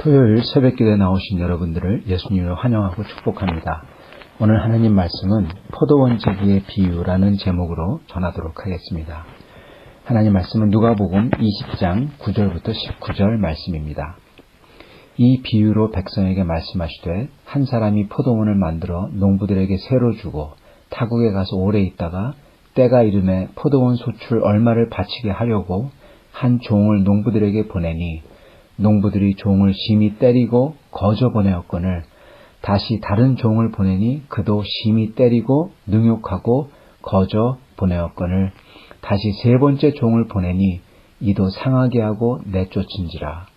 토요일 새벽기도에 나오신 여러분들을 예수님을 환영하고 축복합니다. 오늘 하나님 말씀은 포도원지기의 비유라는 제목으로 전하도록 하겠습니다. 하나님 말씀은 누가복음 20장 9절부터 19절 말씀입니다. 이 비유로 백성에게 말씀하시되 한 사람이 포도원을 만들어 농부들에게 새로 주고 타국에 가서 오래 있다가 때가 이름에 포도원 소출 얼마를 바치게 하려고 한 종을 농부들에게 보내니 농부들이 종을 심히 때리고 거저 보내었거늘 다시 다른 종을 보내니 그도 심히 때리고 능욕하고 거저 보내었거늘 다시 세 번째 종을 보내니 이도 상하게 하고 내쫓은지라.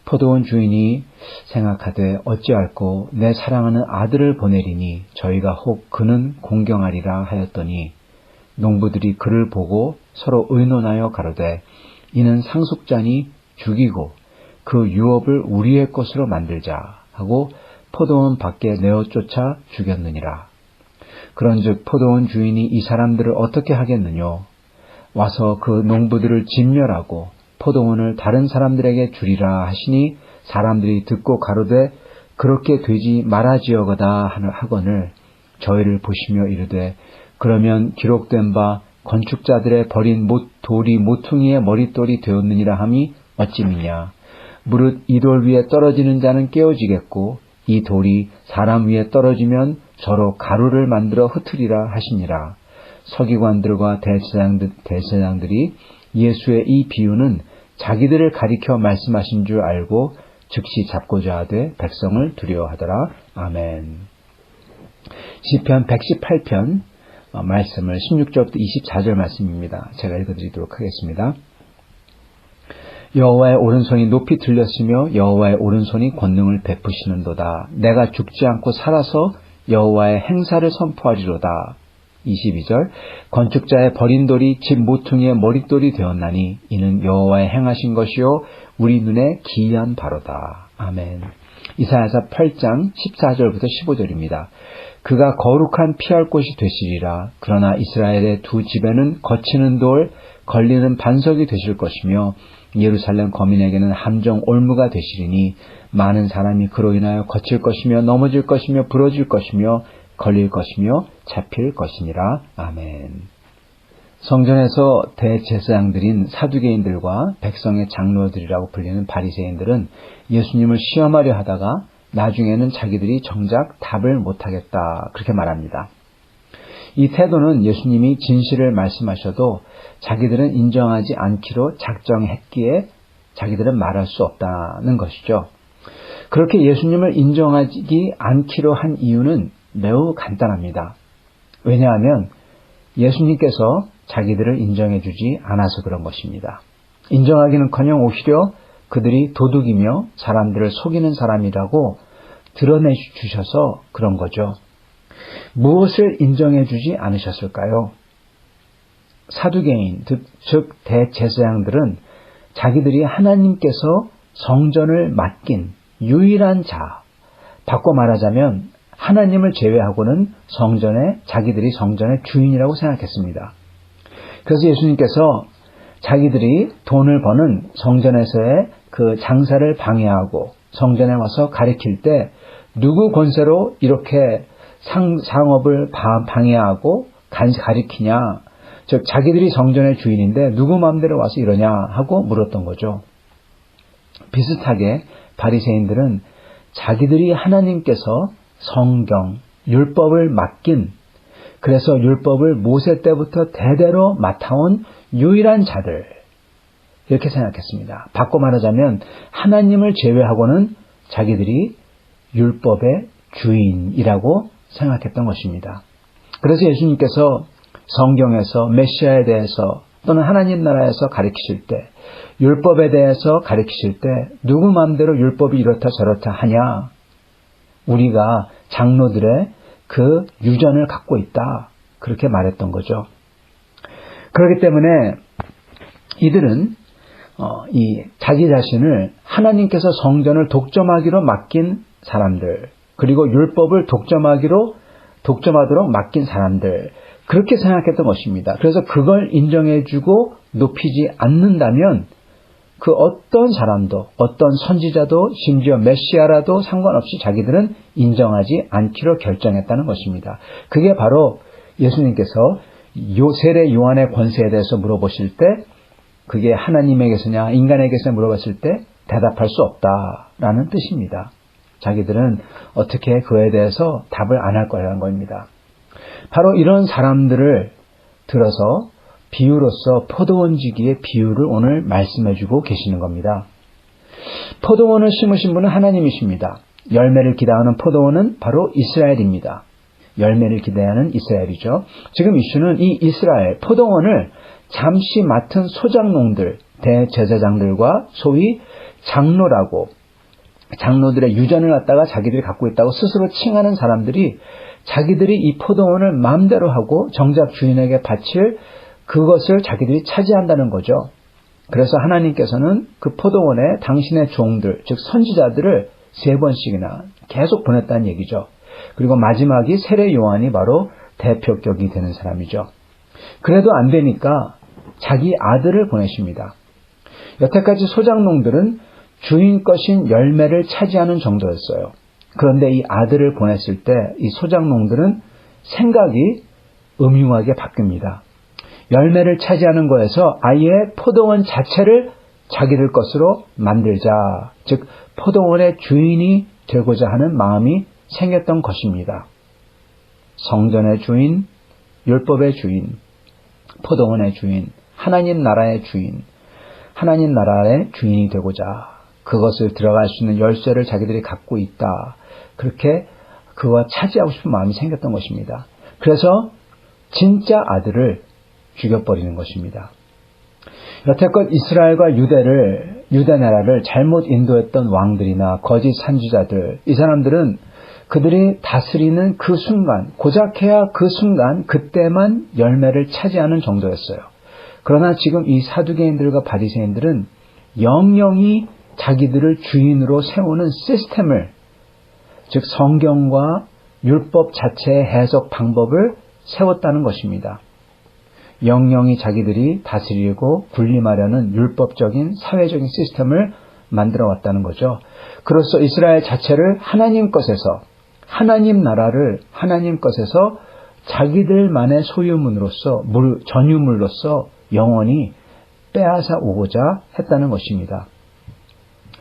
포도원 주인이 생각하되 어찌할꼬 내 사랑하는 아들을 보내리니 저희가 혹 그는 공경하리라 하였더니 농부들이 그를 보고 서로 의논하여 가로되 이는 상속자니 죽이고 그 유업을 우리의 것으로 만들자 하고 포도원 밖에 내어 쫓아 죽였느니라. 그런즉 포도원 주인이 이 사람들을 어떻게 하겠느뇨? 와서 그 농부들을 진멸하고 포도원을 다른 사람들에게 주리라 하시니 사람들이 듣고 가로되 그렇게 되지 말아지어거다 하거늘 저희를 보시며 이르되 그러면 기록된 바 건축자들의 버린 돌이 모퉁이의 머릿돌이 되었느니라 함이 어찌 미냐? 무릇 이 돌 위에 떨어지는 자는 깨어지겠고 이 돌이 사람 위에 떨어지면 저로 가루를 만들어 흩으리라 하시니라. 서기관들과 대제사장들이 예수의 이 비유는 자기들을 가리켜 말씀하신 줄 알고 즉시 잡고자 하되 백성을 두려워하더라. 아멘. 시편 118편 말씀을 16절부터 24절 말씀입니다. 제가 읽어드리도록 하겠습니다. 여호와의 오른손이 높이 들렸으며 여호와의 오른손이 권능을 베푸시는도다. 내가 죽지 않고 살아서 여호와의 행사를 선포하리로다. 22절 건축자의 버린 돌이 집 모퉁이의 머릿돌이 되었나니 이는 여호와의 행하신 것이요 우리 눈에 기이한 바로다. 아멘. 이사야서 8장 14절부터 15절입니다. 그가 거룩한 피할 곳이 되시리라. 그러나 이스라엘의 두 집에는 거치는 돌, 걸리는 반석이 되실 것이며 예루살렘 거민에게는 함정 올무가 되시리니 많은 사람이 그로 인하여 거칠 것이며 넘어질 것이며 부러질 것이며 걸릴 것이며 잡힐 것이니라. 아멘. 성전에서 대제사장들인 사두개인들과 백성의 장로들이라고 불리는 바리새인들은 예수님을 시험하려 하다가 나중에는 자기들이 정작 답을 못하겠다 그렇게 말합니다. 이 태도는 예수님이 진실을 말씀하셔도 자기들은 인정하지 않기로 작정했기에 자기들은 말할 수 없다는 것이죠. 그렇게 예수님을 인정하지 않기로 한 이유는 매우 간단합니다. 왜냐하면 예수님께서 자기들을 인정해주지 않아서 그런 것입니다. 인정하기는커녕 오히려 그들이 도둑이며 사람들을 속이는 사람이라고 드러내주셔서 그런 거죠. 무엇을 인정해주지 않으셨을까요? 사두개인, 즉 대제사장들은 자기들이 하나님께서 성전을 맡긴 유일한 자, 바꿔 말하자면 하나님을 제외하고는 자기들이 성전의 주인이라고 생각했습니다. 그래서 예수님께서 자기들이 돈을 버는 성전에서의 그 장사를 방해하고 성전에 와서 가르칠 때 누구 권세로 이렇게 상업을 방해하고 가리키냐, 즉 자기들이 성전의 주인인데 누구 마음대로 와서 이러냐 하고 물었던 거죠. 비슷하게 바리새인들은 자기들이 하나님께서 성경, 율법을 맡긴, 그래서 율법을 모세 때부터 대대로 맡아온 유일한 자들 이렇게 생각했습니다. 바꿔 말하자면 하나님을 제외하고는 자기들이 율법의 주인이라고 생각했던 것입니다. 그래서 예수님께서 성경에서 메시아에 대해서 또는 하나님 나라에서 가르치실 때, 율법에 대해서 가르치실 때 누구 마음대로 율법이 이렇다 저렇다 하냐? 우리가 장로들의 그 유전을 갖고 있다. 그렇게 말했던 거죠. 그렇기 때문에 이들은 자기 자신을 하나님께서 성전을 독점하기로 맡긴 사람들, 그리고 율법을 독점하도록 맡긴 사람들, 그렇게 생각했던 것입니다. 그래서 그걸 인정해주고 높이지 않는다면 그 어떤 사람도, 어떤 선지자도, 심지어 메시아라도 상관없이 자기들은 인정하지 않기로 결정했다는 것입니다. 그게 바로 예수님께서 세례 요한의 권세에 대해서 물어보실 때 그게 하나님에게서냐 인간에게서 물어봤을 때 대답할 수 없다라는 뜻입니다. 자기들은 어떻게 그에 대해서 답을 안 할 거라는 겁니다. 바로 이런 사람들을 들어서 비유로서 포도원지기의 비유를 오늘 말씀해주고 계시는 겁니다. 포도원을 심으신 분은 하나님이십니다. 열매를 기다하는 포도원은 바로 이스라엘입니다. 열매를 기대하는 이스라엘이죠. 지금 이슈는 이 이스라엘 포도원을 잠시 맡은 소장농들, 대제사장들과 소위 장로라고 장로들의 유전을 갖다가 자기들이 갖고 있다고 스스로 칭하는 사람들이 자기들이 이 포도원을 마음대로 하고 정작 주인에게 바칠 그것을 자기들이 차지한다는 거죠. 그래서 하나님께서는 그 포도원에 당신의 종들, 즉 선지자들을 3번씩이나 계속 보냈다는 얘기죠. 그리고 마지막이 세례 요한이 바로 대표격이 되는 사람이죠. 그래도 안 되니까 자기 아들을 보내십니다. 여태까지 소장농들은 주인 것인 열매를 차지하는 정도였어요. 그런데 이 아들을 보냈을 때 이 소장농들은 생각이 음흉하게 바뀝니다. 열매를 차지하는 거에서 아예 포도원 자체를 자기들 것으로 만들자, 즉 포도원의 주인이 되고자 하는 마음이 생겼던 것입니다. 성전의 주인, 율법의 주인, 포도원의 주인, 하나님 나라의 주인, 하나님 나라의 주인이 되고자 그것을 들어갈 수 있는 열쇠를 자기들이 갖고 있다. 그렇게 그와 차지하고 싶은 마음이 생겼던 것입니다. 그래서 진짜 아들을 죽여버리는 것입니다. 여태껏 이스라엘과 유대 나라를 잘못 인도했던 왕들이나 거짓 선지자들, 이 사람들은 그들이 다스리는 그 순간, 고작해야 그 순간 그때만 열매를 차지하는 정도였어요. 그러나 지금 이 사두개인들과 바리새인들은 영영이 자기들을 주인으로 세우는 시스템을, 즉 성경과 율법 자체의 해석 방법을 세웠다는 것입니다. 영영이 자기들이 다스리고 군림하려는 율법적인 사회적인 시스템을 만들어 왔다는 거죠. 그로써 이스라엘 자체를 하나님 것에서, 하나님 나라를 하나님 것에서 자기들만의 소유물로서, 전유물로서 영원히 빼앗아 오고자 했다는 것입니다.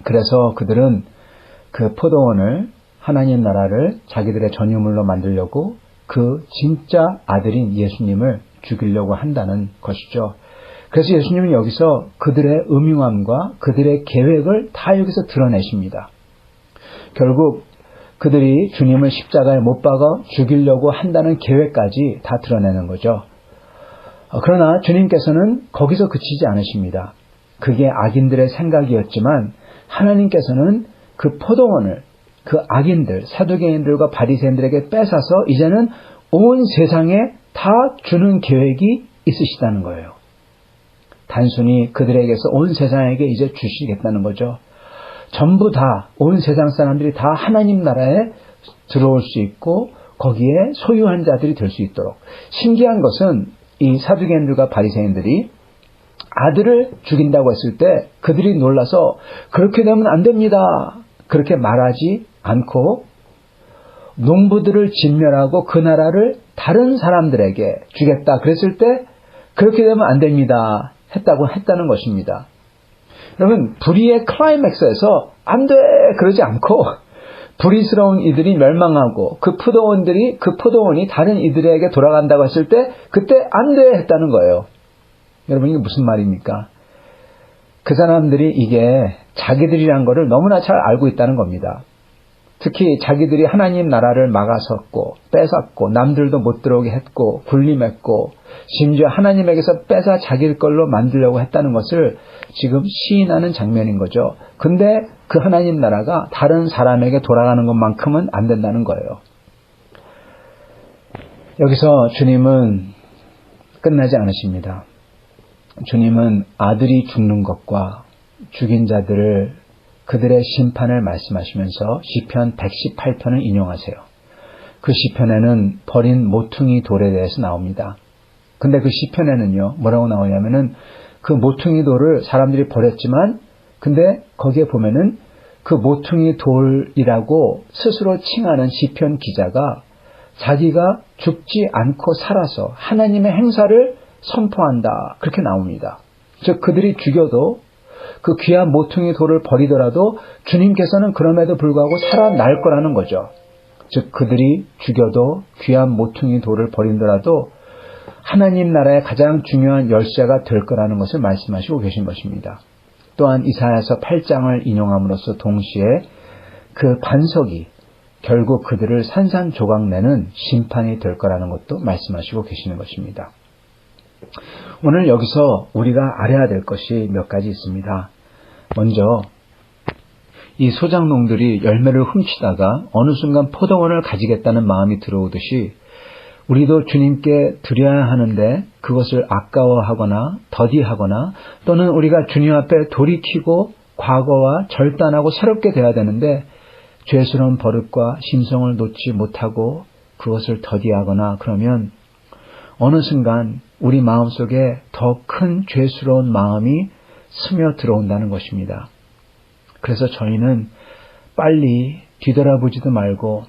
그래서 그들은 그 포도원을, 하나님 나라를 자기들의 전유물로 만들려고 그 진짜 아들인 예수님을 죽이려고 한다는 것이죠. 그래서 예수님은 여기서 그들의 음흉함과 그들의 계획을 다 여기서 드러내십니다. 결국 그들이 주님을 십자가에 못 박아 죽이려고 한다는 계획까지 다 드러내는 거죠. 그러나 주님께서는 거기서 그치지 않으십니다. 그게 악인들의 생각이었지만 하나님께서는 그 포도원을 그 악인들, 사두개인들과 바리새인들에게 뺏어서 이제는 온 세상에 다 주는 계획이 있으시다는 거예요. 단순히 그들에게서 온 세상에게 이제 주시겠다는 거죠. 전부 다, 온 세상 사람들이 다 하나님 나라에 들어올 수 있고 거기에 소유한 자들이 될 수 있도록. 신기한 것은 이 사두개인들과 바리새인들이 아들을 죽인다고 했을 때 그들이 놀라서 그렇게 되면 안 됩니다. 그렇게 말하지 않고 농부들을 진멸하고 그 나라를 다른 사람들에게 주겠다 그랬을 때 그렇게 되면 안 됩니다 했다고 했다는 것입니다. 여러분, 불의의 클라이맥스에서 안 돼 그러지 않고 불의스러운 이들이 멸망하고 그 포도원이 다른 이들에게 돌아간다고 했을 때 그때 안 돼 했다는 거예요. 여러분, 이게 무슨 말입니까? 그 사람들이 이게 자기들이란 거를 너무나 잘 알고 있다는 겁니다. 특히 자기들이 하나님 나라를 막아섰고 뺏었고 남들도 못 들어오게 했고 군림했고 심지어 하나님에게서 뺏어 자기 걸로 만들려고 했다는 것을 지금 시인하는 장면인 거죠. 근데 그 하나님 나라가 다른 사람에게 돌아가는 것만큼은 안 된다는 거예요. 여기서 주님은 끝나지 않으십니다. 주님은 아들이 죽는 것과 죽인 자들을 그들의 심판을 말씀하시면서 시편 118편을 인용하세요. 그 시편에는 버린 모퉁이 돌에 대해서 나옵니다. 근데 그 시편에는요, 뭐라고 나오냐면은 그 모퉁이 돌을 사람들이 버렸지만 근데 거기에 보면은 그 모퉁이 돌이라고 스스로 칭하는 시편 기자가 자기가 죽지 않고 살아서 하나님의 행사를 선포한다. 그렇게 나옵니다. 즉 그들이 죽여도 그 귀한 모퉁이 돌을 버리더라도 주님께서는 그럼에도 불구하고 살아날 거라는 거죠. 즉 그들이 죽여도 귀한 모퉁이 돌을 버리더라도 하나님 나라의 가장 중요한 열쇠가 될 거라는 것을 말씀하시고 계신 것입니다. 또한 이사야서 8장을 인용함으로써 동시에 그 반석이 결국 그들을 산산조각 내는 심판이 될 거라는 것도 말씀하시고 계시는 것입니다. 오늘 여기서 우리가 알아야 될 것이 몇 가지 있습니다. 먼저 이 소작농들이 열매를 훔치다가 어느 순간 포도원을 가지겠다는 마음이 들어오듯이 우리도 주님께 드려야 하는데 그것을 아까워하거나 더디하거나 또는 우리가 주님 앞에 돌이키고 과거와 절단하고 새롭게 돼야 되는데 죄스러운 버릇과 심성을 놓지 못하고 그것을 더디하거나 그러면 어느 순간 우리 마음속에 더 큰 죄스러운 마음이 스며 들어온다는 것입니다. 그래서 저희는 빨리 뒤돌아보지도 말고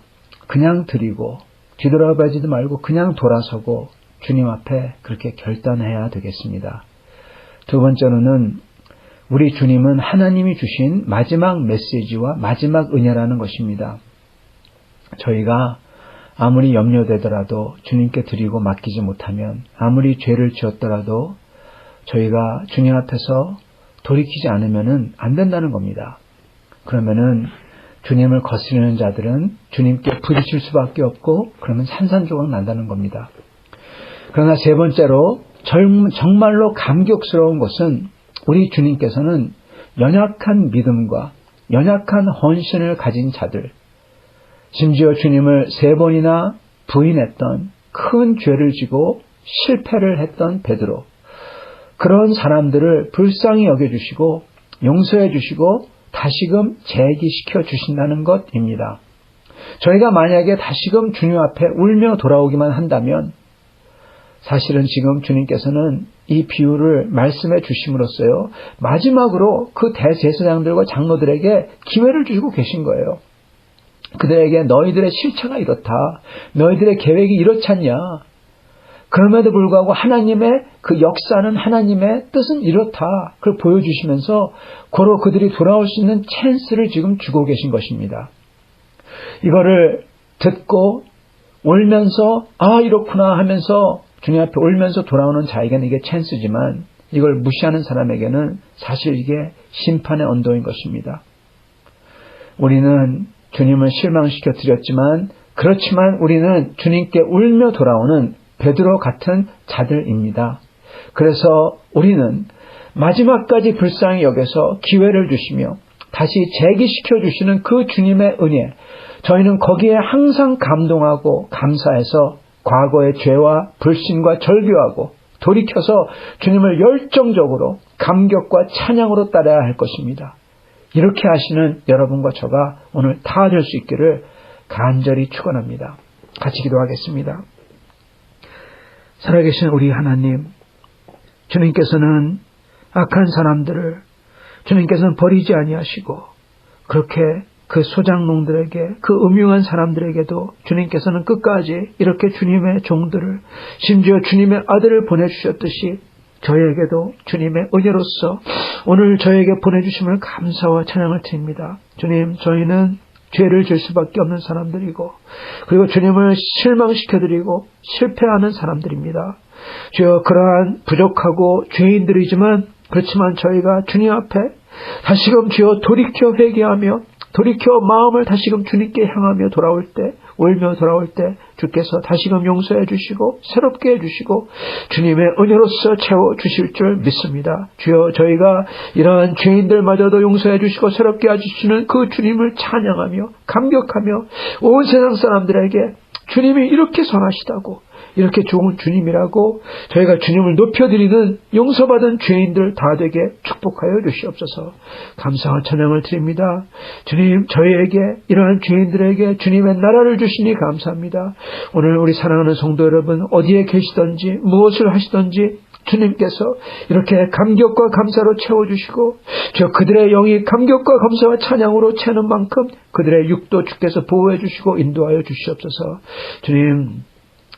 그냥 드리고 뒤돌아보지도 말고 그냥 돌아서고 주님 앞에 그렇게 결단해야 되겠습니다. 두 번째로는 우리 주님은 하나님이 주신 마지막 메시지와 마지막 은혜라는 것입니다. 저희가 아무리 염려되더라도 주님께 드리고 맡기지 못하면 아무리 죄를 지었더라도 저희가 주님 앞에서 돌이키지 않으면 안 된다는 겁니다. 그러면은 주님을 거스르는 자들은 주님께 부딪힐 수밖에 없고 그러면 산산조각 난다는 겁니다. 그러나 세 번째로 정말로 감격스러운 것은 우리 주님께서는 연약한 믿음과 연약한 헌신을 가진 자들, 심지어 주님을 3번이나 부인했던 큰 죄를 지고 실패를 했던 베드로, 그런 사람들을 불쌍히 여겨주시고 용서해 주시고 다시금 재기시켜 주신다는 것입니다. 저희가 만약에 다시금 주님 앞에 울며 돌아오기만 한다면 사실은 지금 주님께서는 이 비유를 말씀해 주심으로써요 마지막으로 그 대제사장들과 장로들에게 기회를 주시고 계신 거예요. 그들에게 너희들의 실체가 이렇다. 너희들의 계획이 이렇지 않냐. 그럼에도 불구하고 하나님의 그 역사는 하나님의 뜻은 이렇다. 그걸 보여주시면서 고로 그들이 돌아올 수 있는 찬스를 지금 주고 계신 것입니다. 이거를 듣고 울면서 이렇구나 하면서 주님 앞에 울면서 돌아오는 자에게는 이게 찬스지만 이걸 무시하는 사람에게는 사실 이게 심판의 언도인 것입니다. 우리는 주님을 실망시켜 드렸지만 그렇지만 우리는 주님께 울며 돌아오는 베드로 같은 자들입니다. 그래서 우리는 마지막까지 불쌍히 여겨서 기회를 주시며 다시 재기시켜 주시는 그 주님의 은혜, 저희는 거기에 항상 감동하고 감사해서 과거의 죄와 불신과 절규하고 돌이켜서 주님을 열정적으로 감격과 찬양으로 따라야 할 것입니다. 이렇게 하시는 여러분과 저가 오늘 다 될 수 있기를 간절히 축원합니다. 같이 기도하겠습니다. 살아계신 우리 하나님, 주님께서는 악한 사람들을 주님께서는 버리지 아니하시고 그렇게 그 소작농들에게 그 음흉한 사람들에게도 주님께서는 끝까지 이렇게 주님의 종들을 심지어 주님의 아들을 보내주셨듯이 저희에게도 주님의 은혜로서 오늘 저에게 보내주심을 감사와 찬양을 드립니다. 주님, 저희는 죄를 질 수밖에 없는 사람들이고 그리고 주님을 실망시켜드리고 실패하는 사람들입니다. 주여, 그러한 부족하고 죄인들이지만 그렇지만 저희가 주님 앞에 다시금 주여 돌이켜 회개하며 돌이켜 마음을 다시금 주님께 향하며 돌아올 때, 울며 돌아올 때 주께서 다시금 용서해 주시고 새롭게 해주시고 주님의 은혜로서 채워주실 줄 믿습니다. 주여, 저희가 이러한 죄인들마저도 용서해 주시고 새롭게 해주시는 그 주님을 찬양하며 감격하며 온 세상 사람들에게 주님이 이렇게 선하시다고, 이렇게 좋은 주님이라고 저희가 주님을 높여드리는 용서받은 죄인들 다 되게 축복하여 주시옵소서. 감사와 찬양을 드립니다. 주님, 저희에게 이러한 죄인들에게 주님의 나라를 주시니 감사합니다. 오늘 우리 사랑하는 성도 여러분, 어디에 계시든지 무엇을 하시든지 주님께서 이렇게 감격과 감사로 채워주시고 저 그들의 영이 감격과 감사와 찬양으로 채는 만큼 그들의 육도 주께서 보호해 주시고 인도하여 주시옵소서. 주님,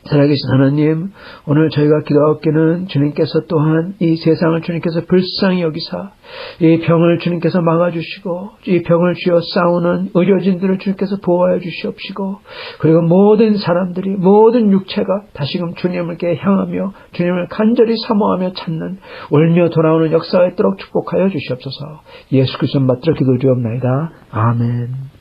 살아계신 하나님, 오늘 저희가 기도하옵기는 주님께서 또한 이 세상을 주님께서 불쌍히 여기사 이 병을 주님께서 막아주시고 이 병을 쥐어 싸우는 의료진들을 주님께서 보호하여 주시옵시고 그리고 모든 사람들이 모든 육체가 다시금 주님께 향하며 주님을 간절히 사모하며 찾는 울며 돌아오는 역사가 있도록 축복하여 주시옵소서. 예수 그리스도 받들어 기도드리옵나이다. 아멘.